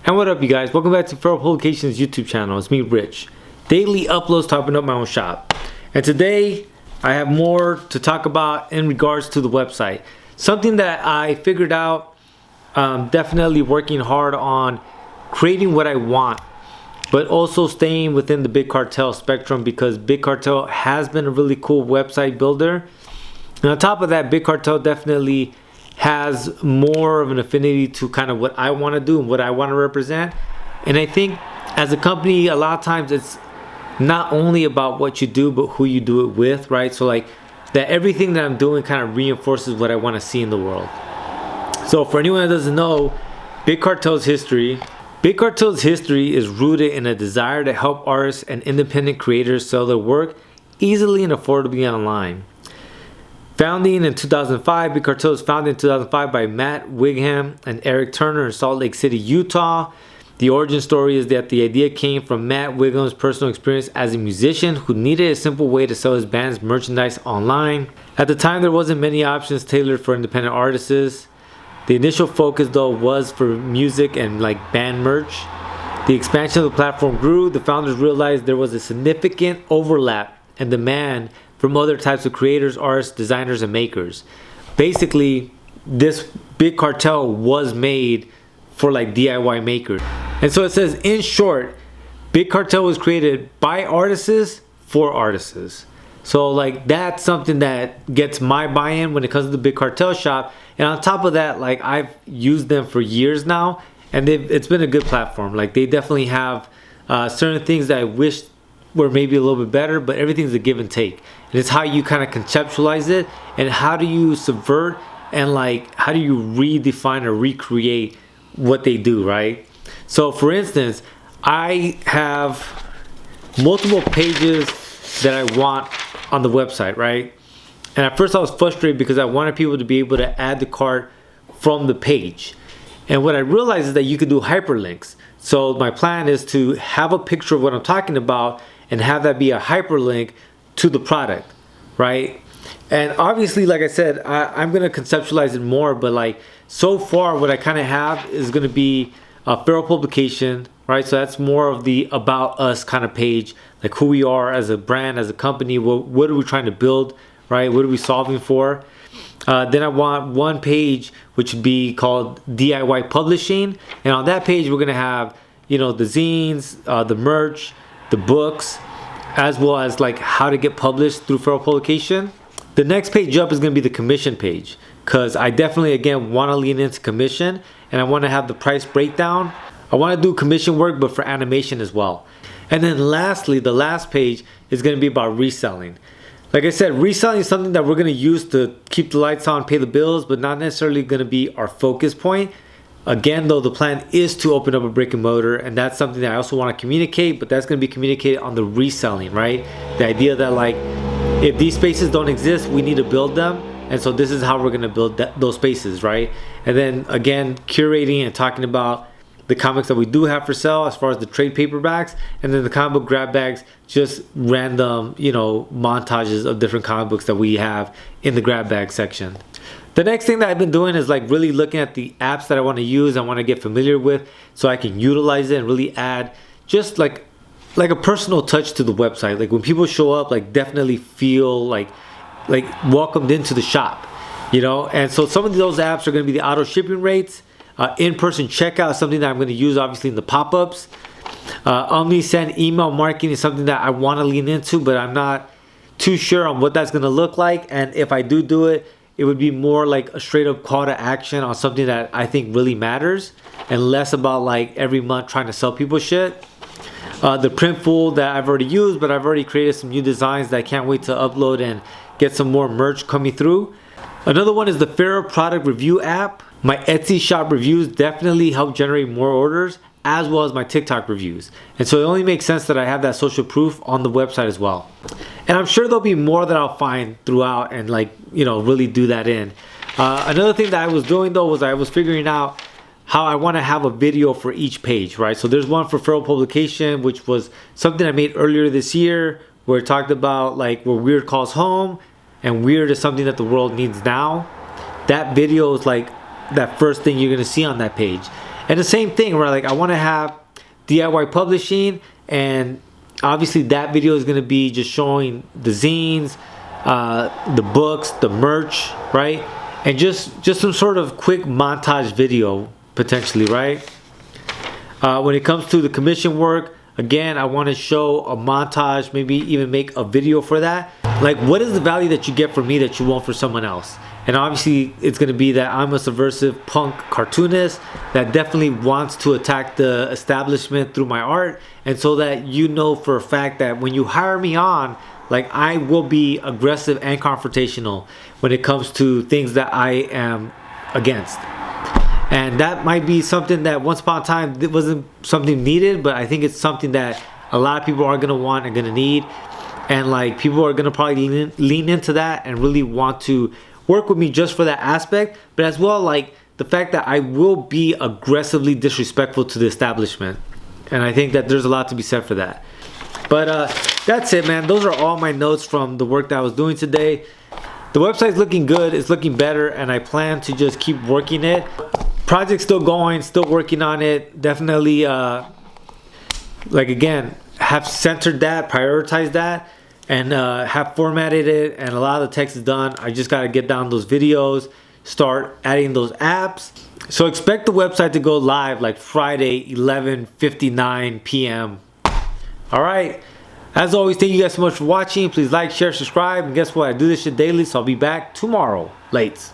And what up, you guys? Welcome back to Feral Publications YouTube channel. It's me, Rich. Daily uploads to open up my own shop. And today, I have more to talk about in regards to the website. Something that I figured out, definitely working hard on creating what I want, but also staying within the Big Cartel spectrum, because Big Cartel has been a really cool website builder. And on top of that, Big Cartel definitely has more of an affinity to kind of what I want to do and what I want to represent. And I think as a company, a lot of times it's not only about what you do, but who you do it with, right? So like that everything that I'm doing kind of reinforces what I want to see in the world. So for anyone that doesn't know, Big Cartel's history is rooted in a desire to help artists and independent creators sell their work easily and affordably online. Founding in 2005, Big Cartel was founded in 2005 by Matt Wigham and Eric Turner in Salt Lake City, Utah. The origin story is that the idea came from Matt Wigham's personal experience as a musician who needed a simple way to sell his band's merchandise online. At the time, there wasn't many options tailored for independent artists. The initial focus, though, was for music and like band merch. The expansion of the platform grew. The founders realized there was a significant overlap and demand from other types of creators, artists, designers, and makers. Basically, this Big Cartel was made for like DIY makers. And so it says, in short, Big Cartel was created by artists for artists. So like that's something that gets my buy-in when it comes to the Big Cartel shop. And on top of that, like I've used them for years now, and it's been a good platform. Like they definitely have certain things that I wish were maybe a little bit better, but everything's a give and take. And it's how you kind of conceptualize it, and how do you subvert, and like how do you redefine or recreate what they do, right? So for instance, I have multiple pages that I want on the website, right? And at first I was frustrated because I wanted people to be able to add the cart from the page. And what I realized is that you could do hyperlinks. So my plan is to have a picture of what I'm talking about and have that be a hyperlink to the product, right? And obviously, like I said, I'm gonna conceptualize it more, but like so far what I kind of have is gonna be a Feral Publication, right? So that's more of the about us kind of page, like who we are as a brand, as a company, what are we trying to build, right? What are we solving for? Then I want one page which would be called DIY Publishing, and on that page we're gonna have, you know, the zines, the merch, the books, as well as like how to get published through Feral Publication. The next page up is gonna be the commission page, because I definitely again want to lean into commission, and I want to have the price breakdown. I want to do commission work, but for animation as well. And then lastly, the last page is going to be about reselling. Like I said, reselling is something that we're going to use to keep the lights on, pay the bills, but not necessarily going to be our focus point. Again, though, the plan is to open up a brick and mortar, and that's something that I also want to communicate, but that's going to be communicated on the reselling, right? The idea that like, if these spaces don't exist, we need to build them. And so this is how we're going to build those spaces, right? And then again, curating and talking about the comics that we do have for sale as far as the trade paperbacks, and then the comic book grab bags, just random, you know, montages of different comic books that we have in the grab bag section. The next thing that I've been doing is like really looking at the apps that I want to use, I want to get familiar with, so I can utilize it and really add just like a personal touch to the website. Like when people show up, like definitely feel like welcomed into the shop, you know. And so some of those apps are going to be the auto shipping rates, in-person checkout is something that I'm going to use obviously in the pop-ups. Omni-send email marketing is something that I want to lean into, but I'm not too sure on what that's going to look like. And if I do it, it would be more like a straight up call to action on something that I think really matters, and less about like every month trying to sell people shit. The Printful that I've already used, but I've already created some new designs that I can't wait to upload and get some more merch coming through. Another one is the Feral Product Review app. My Etsy shop reviews definitely help generate more orders, as well as my TikTok reviews. And so it only makes sense that I have that social proof on the website as well. And I'm sure there'll be more that I'll find throughout and like, you know, really do that in. Another thing that I was doing though was I was figuring out how I want to have a video for each page, right? So there's one for Feral Publication, which was something I made earlier this year, where it talked about like where weird calls home, and weird is something that the world needs now. That video is like that first thing you're gonna see on that page. And the same thing, where like I want to have DIY publishing, and obviously that video is going to be just showing the zines, the books, the merch, right? And just some sort of quick montage video potentially, right? When it comes to the commission work, again, I want to show a montage, maybe even make a video for that. Like, what is the value that you get from me that you won't for someone else? And obviously it's going to be that I'm a subversive punk cartoonist that definitely wants to attack the establishment through my art. And so that you know for a fact that when you hire me on, like, I will be aggressive and confrontational when it comes to things that I am against. And that might be something that once upon a time it wasn't something needed, but I think it's something that a lot of people are going to want and going to need. And like, people are going to probably lean into that and really want to work with me just for that aspect, but as well, like, the fact that I will be aggressively disrespectful to the establishment. And I think that there's a lot to be said for that. But that's it, man. Those are all my notes from the work that I was doing today. The website's looking good, it's looking better, and I plan to just keep working it. Project's still going, still working on it. Definitely, like, again, have centered that, prioritized that, and have formatted it, and a lot of the text is done. I just got to get down those videos, start adding those apps. So expect the website to go live like Friday, 11:59 p.m. All right. As always, thank you guys so much for watching. Please like, share, subscribe. And guess what? I do this shit daily, so I'll be back tomorrow. Lates.